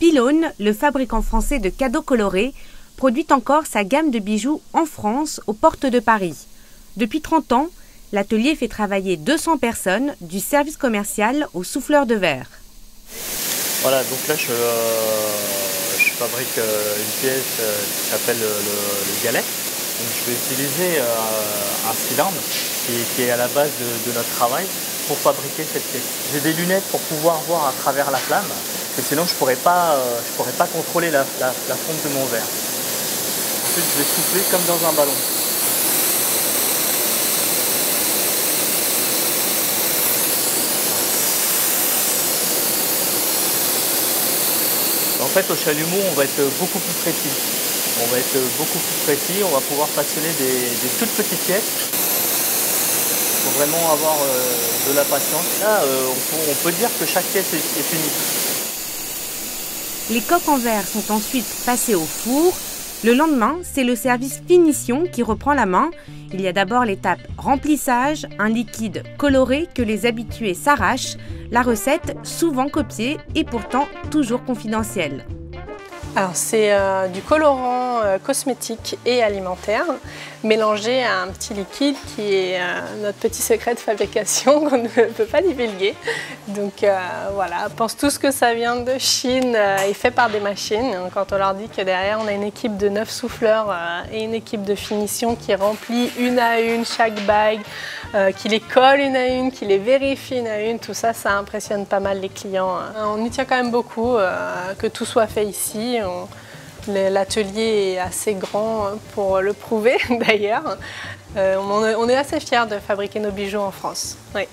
Pylone, le fabricant français de cadeaux colorés, produit encore sa gamme de bijoux en France, aux portes de Paris. Depuis 30 ans, l'atelier fait travailler 200 personnes, du service commercial au souffleur de verre. Voilà, donc là je fabrique une pièce qui s'appelle le galet. Donc je vais utiliser un cylindre qui est à la base de notre travail pour fabriquer cette pièce. J'ai des lunettes pour pouvoir voir à travers la flamme, parce que sinon je pourrais pas contrôler la fonte de mon verre. Ensuite je vais souffler comme dans un ballon. En fait, au chalumeau, on va être beaucoup plus précis. On va pouvoir façonner des toutes petites pièces. Il faut vraiment avoir de la patience. Là, on peut dire que chaque pièce est unique. Les coques en verre sont ensuite passées au four. Le lendemain, c'est le service finition qui reprend la main. Il y a d'abord l'étape remplissage, un liquide coloré que les habitués s'arrachent. La recette, souvent copiée et pourtant toujours confidentielle. Alors c'est du colorant cosmétique et alimentaire mélangé à un petit liquide qui est notre petit secret de fabrication qu'on ne peut pas divulguer. Donc voilà, pense tous que ça vient de Chine et fait par des machines. Quand on leur dit que derrière on a une équipe de 9 souffleurs et une équipe de finition qui remplit une à une chaque bague, qui les colle une à une, qui les vérifie une à une, tout ça, ça impressionne pas mal les clients. On y tient quand même beaucoup que tout soit fait ici. L'atelier est assez grand pour le prouver d'ailleurs. On est assez fiers de fabriquer nos bijoux en France. Oui.